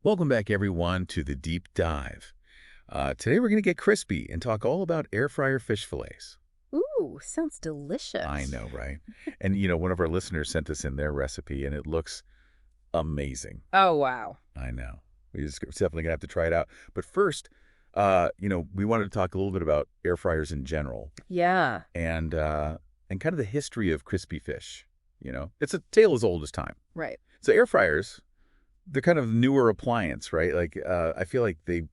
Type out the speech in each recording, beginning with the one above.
Welcome back, everyone, to the Deep Dive. Today we're going to get crispy and talk all about air fryer fish fillets. Ooh, sounds I delicious. know, right? And, one of our listeners sent us in their recipe, and it looks amazing. Oh, wow. I know. We're definitely going to have to try it out. But first, we wanted to talk a little bit about air fryers in general Yeah, and kind of the history of crispy fish. It's a tale as old as time. right. So air fryers, they're kind of newer appliance, right? I feel like they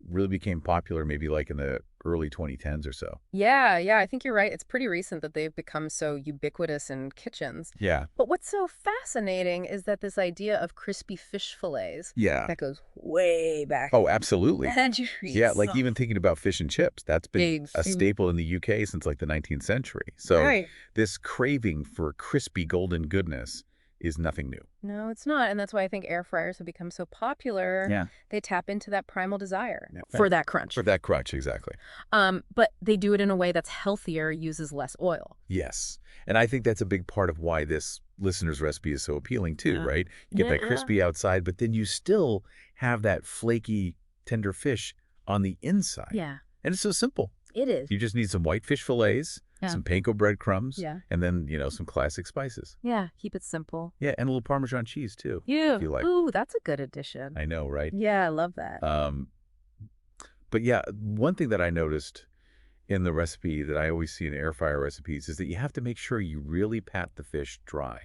really became popular maybe like in the early 2010s or so. Yeah, I think you're right. It's pretty recent that they've become so ubiquitous in kitchens. Yeah. But what's so fascinating is that this idea of crispy fish fillets, Yeah. that goes way back Oh, absolutely. Yeah, like centuries. even thinking about fish and chips, that's been a Ex- staple in the UK since like the 19th century. So Right. this craving for crispy golden goodness is nothing new. No, it's not. And that's why I think air fryers have become so popular. Yeah. They tap into that primal desire Yeah. for that crunch. For that crunch, exactly. But they do it in a way that's healthier, uses less oil. Yes. And I think that's a big part of why this listener's recipe is so appealing too, Yeah. right? You get that Yeah. crispy outside, but then you still have that flaky, tender fish on the inside. Yeah, And it's so simple. it is. You just need some white fish fillets, Yeah. some panko breadcrumbs, Yeah. and then, some classic spices. Yeah, keep it simple. Yeah, and a little Parmesan cheese too, Yeah. if you like. Ooh, that's a good addition. I know, right? Yeah, I love that. But yeah, one thing that I noticed in the recipe that I always see in air fryer recipes is that you have to make sure you really pat the fish dry.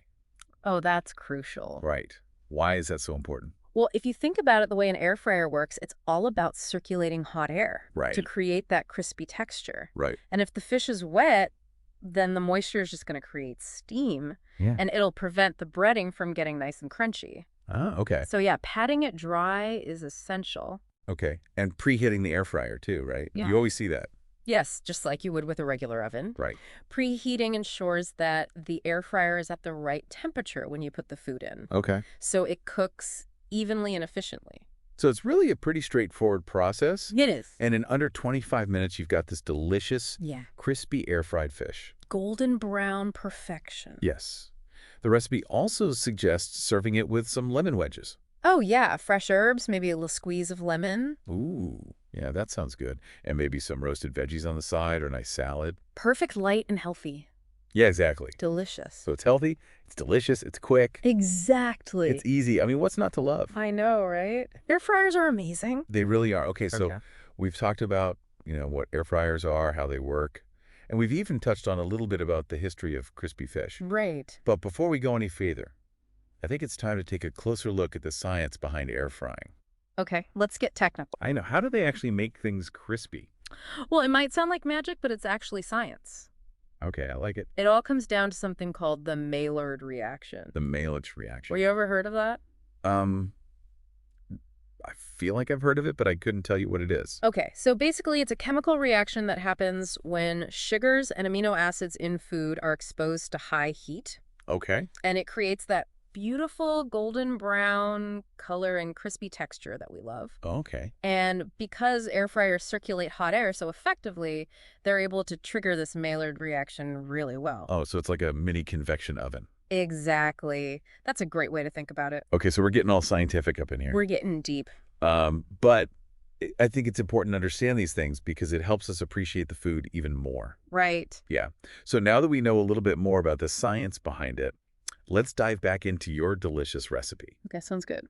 Oh, that's crucial. Right. Why is that so important? Well, if you think about it the way an air fryer works, it's all about circulating hot air Right. to create that crispy texture. Right. And if the fish is wet, then the moisture is just going to create steam, Yeah. and it'll prevent the breading from getting nice and crunchy. Ah, okay. So yeah, patting it dry is essential. Okay. And preheating the air fryer too, right? Yeah. You always see that. Yes, just like you would with a regular oven. Right. Preheating ensures that the air fryer is at the right temperature when you put the food in, Okay. so it cooks evenly and efficiently. So it's really a pretty straightforward process. It is. And in under 25 minutes, you've got this delicious, Yeah. crispy air-fried fish. Golden brown perfection. Yes. The recipe also suggests serving it with some lemon wedges. Oh, yeah. Fresh herbs, maybe a little squeeze of lemon. Ooh, yeah, that sounds good. And maybe some roasted veggies on the side or a nice salad. Perfect, light, and healthy. Yeah, exactly. Delicious. So it's healthy, it's delicious, it's quick, Exactly. it's easy. I mean, what's not to love? I know, right? Air fryers are amazing. They really are. Okay, so Okay. we've talked about, what air fryers are, how they work, and we've even touched on a little bit about the history of crispy fish. Right. But before we go any further, I think it's time to take a closer look at the science behind air frying. Okay, let's get technical. I know. How do they actually make things crispy? Well, it might sound like magic, but it's actually science. Okay, I like it. It all comes down to something called the Maillard reaction. The Maillard reaction. Were you ever heard of that? Um, I feel like I've heard of it, but I couldn't tell you what it is. Okay, so basically it's a chemical reaction that happens when sugars and amino acids in food are exposed to high heat, Okay. and it creates that beautiful golden brown color and crispy texture that we love. Okay. And because air fryers circulate hot air so effectively, they're able to trigger this Maillard reaction really well. Oh, so it's like a mini convection oven. Exactly. That's a great way to think about it. Okay, so we're getting all scientific up in here. We're getting deep. But I think it's important to understand these things because it helps us appreciate the food even more. Right. Yeah. So now that we know a little bit more about the science behind it, let's dive back into your delicious recipe. Okay, sounds good.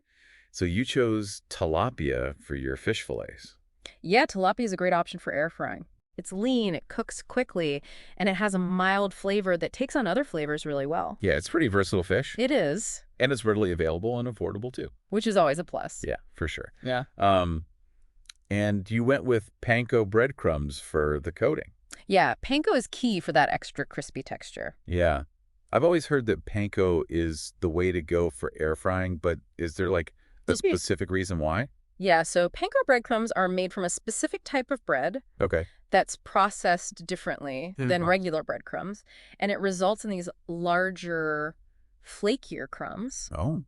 So you chose tilapia for your fish fillets. Yeah, tilapia is a great option for air frying. It's lean, it cooks quickly, and it has a mild flavor that takes on other flavors really well. Yeah, it's pretty versatile fish. It is, And it's readily available and affordable too. which is always a plus. Yeah, for sure. Yeah. And you went with panko breadcrumbs for the coating. Yeah, panko is key for that extra crispy texture. Yeah. I've always heard that panko is the way to go for air frying, but is there like a Just be- specific reason why? Yeah, so panko breadcrumbs are made from a specific type of bread Okay. that's processed differently than Mhm. regular breadcrumbs, and it results in these larger, flakier crumbs. Oh.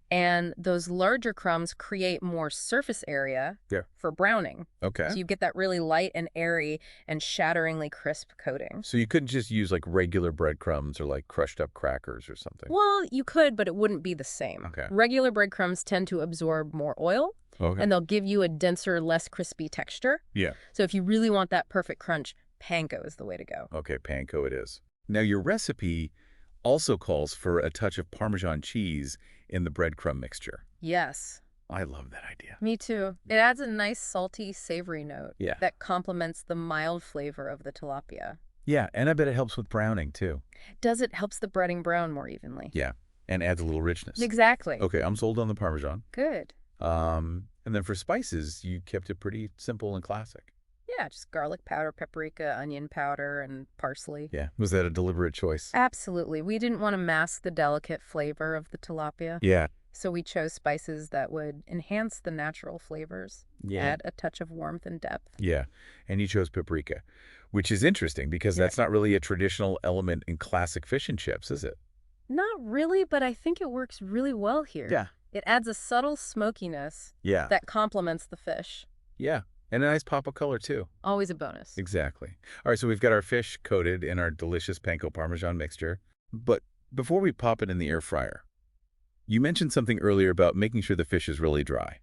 And those larger crumbs create more surface area Yeah. for browning. Okay. So you get that really light and airy and shatteringly crisp coating. So you couldn't just use like regular breadcrumbs or like crushed up crackers or something. Well, you could, but it wouldn't be the same. Okay. Regular breadcrumbs tend to absorb more oil, Okay. and they'll give you a denser, less crispy texture. Yeah. So if you really want that perfect crunch, panko is the way to go. Okay, panko it is. Now, your recipe also calls for a touch of Parmesan cheese in the breadcrumb mixture. Yes. I love that idea. Me too. It adds a nice salty, savory note Yeah. that complements the mild flavor of the tilapia. Yeah, and I bet it helps with browning, too. Does it helps the breading brown more evenly? Yeah, and adds a little richness. Exactly. Okay, I'm sold on the Parmesan. Good. And then for spices, you kept it pretty simple and classic. Yeah, just garlic powder, paprika, onion powder, and parsley. Yeah. Was that a deliberate choice? Absolutely. We didn't want to mask the delicate flavor of the tilapia, Yeah. so we chose spices that would enhance the natural flavors, add a touch of warmth and depth. Yeah, and you chose paprika, which is interesting because that's not really a traditional element in classic fish and chips, is it? Not really, but I think it works really well here. Yeah. It adds a subtle smokiness Yeah. that complements the fish. Yeah, and a nice pop of color, too. Always a bonus. Exactly. All right, so we've got our fish coated in our delicious panko Parmesan mixture. But before we pop it in the air fryer, you mentioned something earlier about making sure the fish is really dry.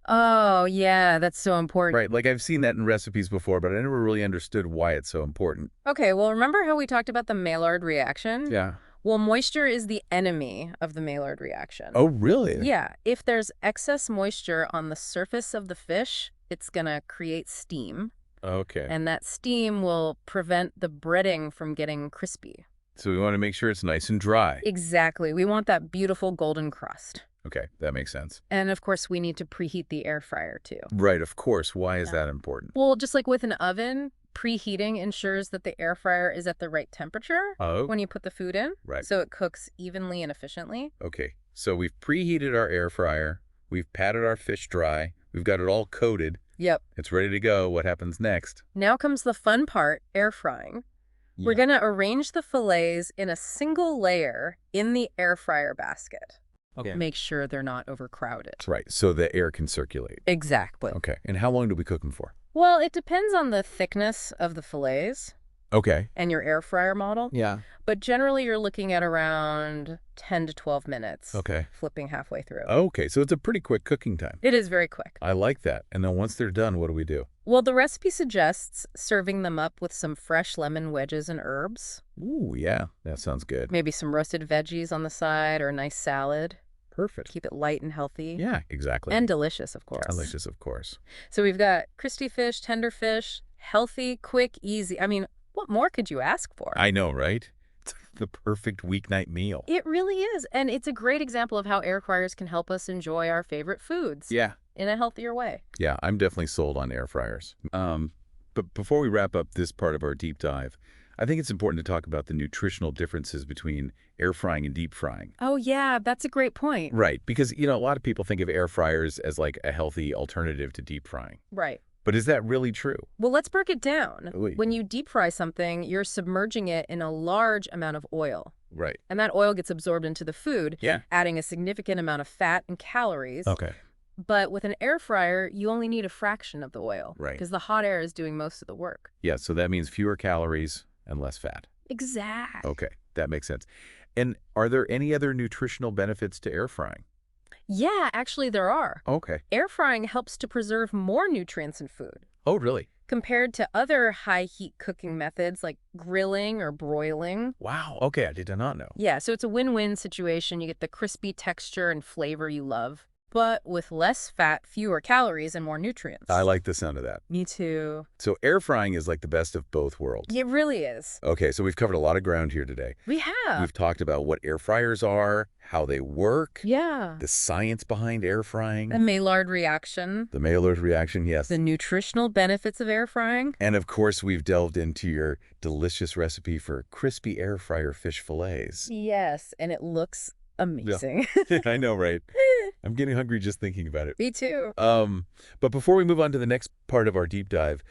Oh, yeah, that's so important. Right, like I've seen that in recipes before, but I never really understood why it's so important. Okay, well, remember how we talked about the Maillard reaction? Yeah. Well, moisture is the enemy of the Maillard reaction. Oh, really? Yeah, if there's excess moisture on the surface of the fish, it's going to create steam, Okay. and that steam will prevent the breading from getting crispy. So we want to make sure it's nice and dry. Exactly. We want that beautiful golden crust. Okay, that makes sense. And of course, we need to preheat the air fryer too. Right, of course. Why is that important? Well, just like with an oven, preheating ensures that the air fryer is at the right temperature Oh, when you put the food in, right. so it cooks evenly and efficiently. Okay, so we've preheated our air fryer. We've patted our fish dry. We've got it all coated. Yep. It's ready to go. What happens next? Now comes the fun part, air frying. We're going to arrange the fillets in a single layer in the air fryer basket. Okay. Make sure they're not overcrowded. That's right, so the air can circulate. Exactly. Okay, and how long do we cook them for? Well, it depends on the thickness of the fillets Okay. and your air fryer model. Yeah. But generally, you're looking at around 10 to 12 minutes. Okay. Flipping halfway through. Okay, so it's a pretty quick cooking time. It is very quick. I like that. And then once they're done, what do we do? Well, the recipe suggests serving them up with some fresh lemon wedges and herbs. Ooh, yeah, that sounds good. Maybe some roasted veggies on the side or a nice salad. Perfect. Keep it light and healthy. Yeah, exactly. And delicious, of course. delicious, of course. So we've got crispy fish, tender fish, healthy, quick, easy. I mean, what more could you ask for? I know, right? It's the perfect weeknight meal. It really is. And it's a great example of how air fryers can help us enjoy our favorite foods Yeah. in a healthier way. Yeah, I'm definitely sold on air fryers. But before we wrap up this part of our deep dive, I think it's important to talk about the nutritional differences between air frying and deep frying. Oh, yeah, that's a great point. Right, because, a lot of people think of air fryers as like a healthy alternative to deep frying. Right. But is that really true? Well, let's break it down. Oy. When you deep fry something, you're submerging it in a large amount of oil. Right. And that oil gets absorbed into the food, Yeah. adding a significant amount of fat and calories. Okay. But with an air fryer, you only need a fraction of the oil. Right. Because the hot air is doing most of the work. Yeah, so that means fewer calories and less fat. Exactly. Okay, that makes sense. And are there any other nutritional benefits to air frying? Yeah, actually there are. Okay. Air frying helps to preserve more nutrients in food Oh, really? compared to other high-heat cooking methods like grilling or broiling. Wow. Okay, I did not know. Yeah, so it's a win-win situation. You get the crispy texture and flavor you love, but with less fat, fewer calories, and more nutrients. I like the sound of that. Me too. So air frying is like the best of both worlds. It really is. Okay, so we've covered a lot of ground here today. We have. We've talked about what air fryers are, how they work, Yeah. the science behind air frying, The Maillard reaction. the Maillard reaction, yes. The nutritional benefits of air frying. And of course, we've delved into your delicious recipe for crispy air fryer fish fillets. Yes, and it looks amazing. I know, right? I'm getting hungry just thinking about it. Me too. But before we move on to the next part of our deep dive,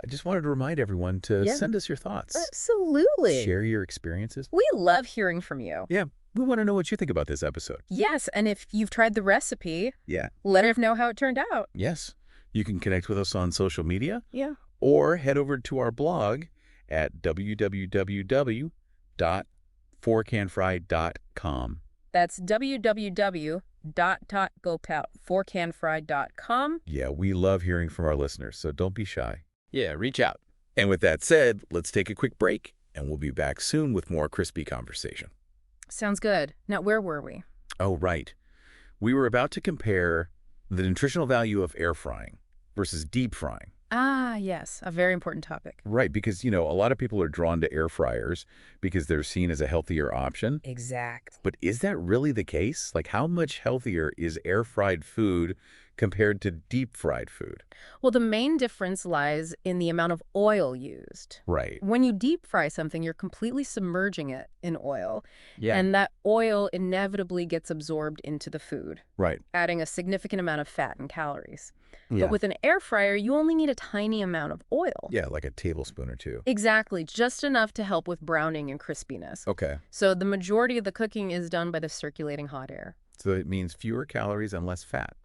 I just wanted to remind everyone to Yeah. send us your thoughts. Absolutely. Share your experiences. We love hearing from you. Yeah, we want to know what you think about this episode. Yes, and if you've tried the recipe, Yeah. let us know how it turned out. Yes. You can connect with us on social media Yeah. or head over to our blog at www.forkandfry.com. That's www.of-air-frying-fish-fillets Go.forcanfry.com. Yeah, we love hearing from our listeners, so don't be shy. Yeah, reach out. And with that said, let's take a quick break, and we'll be back soon with more crispy conversation. Sounds good. Now, where were we? Oh, right. We were about to compare the nutritional value of air frying versus deep frying. Ah, yes, a very important topic. Right, because, a lot of people are drawn to air fryers because they're seen as a healthier option. Exact. But is that really the case? Like, how much healthier is air-fried food compared to deep-fried food? Well, the main difference lies in the amount of oil used. Right. When you deep fry something, you're completely submerging it in oil, Yeah. and that oil inevitably gets absorbed into the food, Right. adding a significant amount of fat and calories. Yeah. But with an air fryer, you only need a tiny amount of oil. Yeah, like a tablespoon or two. Exactly, just enough to help with browning and crispiness. Okay. So the majority of the cooking is done by the circulating hot air. So it means fewer calories and less fat,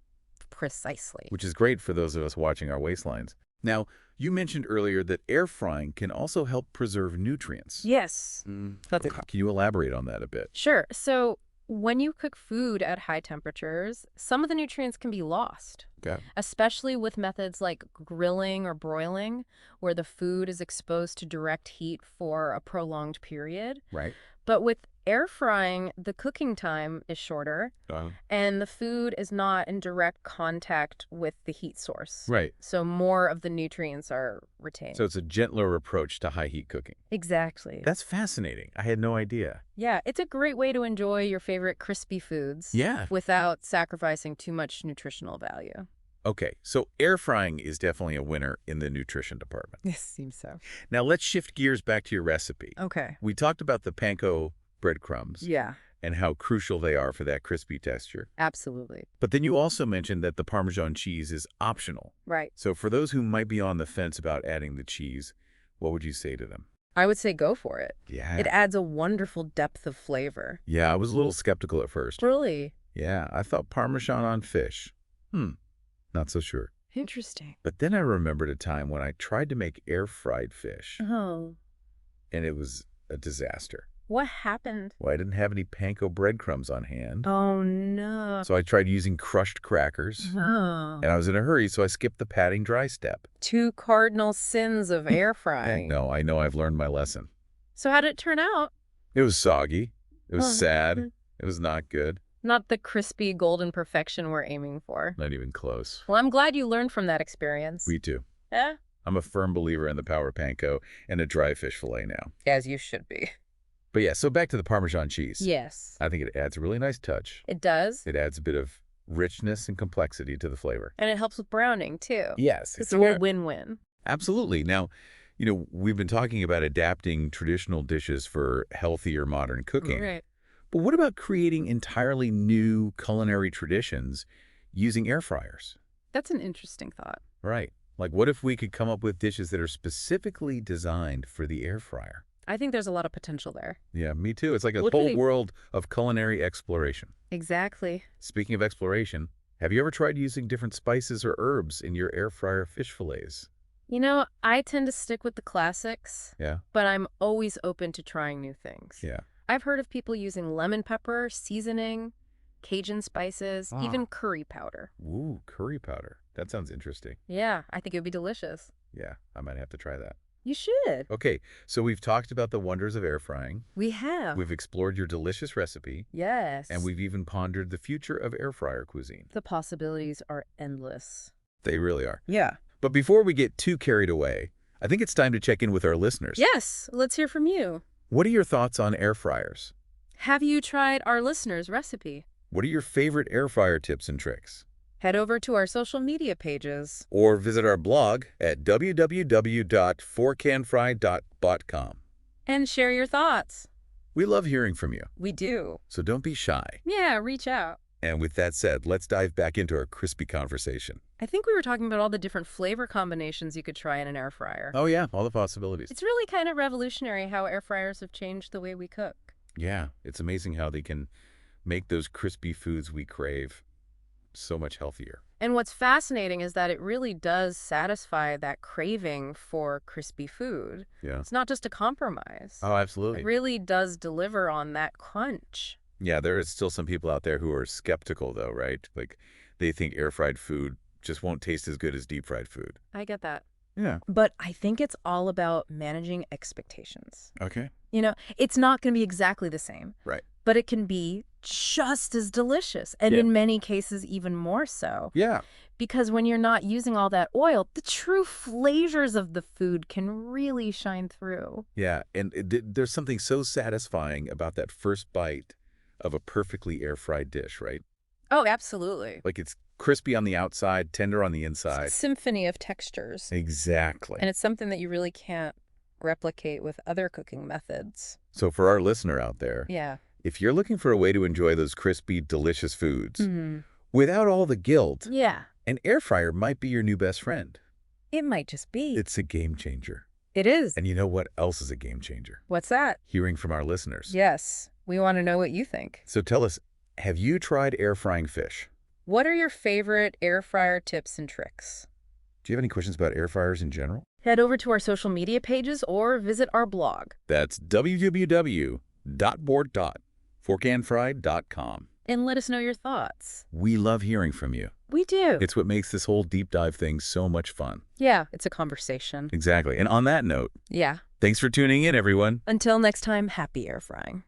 Precisely. which is great for those of us watching our waistlines. Now, you mentioned earlier that air frying can also help preserve nutrients. Yes. Can you elaborate on that a bit? Sure. So when you cook food at high temperatures, some of the nutrients can be lost, Okay. especially with methods like grilling or broiling, where the food is exposed to direct heat for a prolonged period. Right. But with air frying, the cooking time is shorter, and the food is not in direct contact with the heat source. Right. So more of the nutrients are retained. So it's a gentler approach to high heat cooking. Exactly. That's fascinating. I had no idea. Yeah, it's a great way to enjoy your favorite crispy foods Yeah. without sacrificing too much nutritional value. Okay, so air frying is definitely a winner in the nutrition department. Yes, seems so. Now let's shift gears back to your recipe. Okay. We talked about the panko breadcrumbs Yeah, and how crucial they are for that crispy texture. absolutely. But then you also mentioned that the Parmesan cheese is optional. Right. So for those who might be on the fence about adding the cheese, what would you say to them? I would say go for it. Yeah. It adds a wonderful depth of flavor. Yeah, I was a little skeptical at first. Really? Yeah, I thought Parmesan on fish. Not so sure. Interesting. But then I remembered a time when I tried to make air-fried fish, Oh. and it was a disaster. What happened? Well, I didn't have any panko breadcrumbs on hand, Oh, no. so I tried using crushed crackers, Oh. and I was in a hurry, so I skipped the patting dry step. Two cardinal sins of air frying. No, I know I've learned my lesson. So how did it turn out? It was soggy. It was Oh. sad. It was not good. Not the crispy golden perfection we're aiming for. Not even close. Well, I'm glad you learned from that experience. Me too. Yeah? I'm a firm believer in the power of panko and a dry fish fillet now. As you should be. But yeah, so back to the Parmesan cheese. Yes. I think it adds a really nice touch. It does. It adds a bit of richness and complexity to the flavor. And it helps with browning, too. Yes. It's a real win-win. Absolutely. Now, we've been talking about adapting traditional dishes for healthier modern cooking. Right. But what about creating entirely new culinary traditions using air fryers? That's an interesting thought. Right. Like, what if we could come up with dishes that are specifically designed for the air fryer? I think there's a lot of potential there. Yeah, me too. It's like a What whole really- world of culinary exploration. Exactly. Speaking of exploration, have you ever tried using different spices or herbs in your air fryer fish fillets? I tend to stick with the classics, Yeah. but I'm always open to trying new things. Yeah. I've heard of people using lemon pepper, seasoning, Cajun spices, Ah. even curry powder. Ooh, curry powder. That sounds interesting. Yeah, I think it would be delicious. Yeah, I might have to try that. You should. Okay, so we've talked about the wonders of air frying. We have. We've explored your delicious recipe. Yes. And we've even pondered the future of air fryer cuisine. The possibilities are endless. They really are. Yeah. But before we get too carried away, I think it's time to check in with our listeners. Yes, let's hear from you. What are your thoughts on air fryers? Have you tried our listener's recipe? What are your favorite air fryer tips and tricks? Head over to our social media pages. Or visit our blog at www.forcanfry.com. And share your thoughts. We love hearing from you, We do. so don't be shy. Yeah, reach out. And with that said, let's dive back into our crispy conversation. I think we were talking about all the different flavor combinations you could try in an air fryer. Oh yeah, all the possibilities. It's really kind of revolutionary how air fryers have changed the way we cook. Yeah, it's amazing how they can make those crispy foods we crave so much healthier. And what's fascinating is that it really does satisfy that craving for crispy food. Yeah. It's not just a compromise. Oh, It absolutely. really does deliver on that crunch. Yeah, there is still some people out there who are skeptical, though, right? Like, they think air-fried food just won't taste as good as deep-fried food. I get that. Yeah. But I think it's all about managing expectations. Okay. It's not going to be exactly the same. Right. But it can be just as delicious, and Yeah. in many cases even more so. Yeah. Because when you're not using all that oil, the true flavors of the food can really shine through. Yeah, and there's something so satisfying about that first bite of a perfectly air-fried dish, right? Oh, absolutely. Like it's crispy on the outside, tender on the inside. Symphony of textures. Exactly. And it's something that you really can't replicate with other cooking methods. So for our listener out there, Yeah. if you're looking for a way to enjoy those crispy, delicious foods without all the guilt, Yeah. an air fryer might be your new best friend. It might just be. It's a game changer. It is. And you know what else is a game changer? What's that? Hearing from our listeners. Yes. We want to know what you think. So tell us, have you tried air frying fish? What are your favorite air fryer tips and tricks? Do you have any questions about air fryers in general? Head over to our social media pages or visit our blog. That's www.board.forkandfried.com. And let us know your thoughts. We love hearing from you. We do. It's what makes this whole deep dive thing so much fun. Yeah, it's a conversation. Exactly. And on that note, Yeah. thanks for tuning in, everyone. Until next time, happy air frying.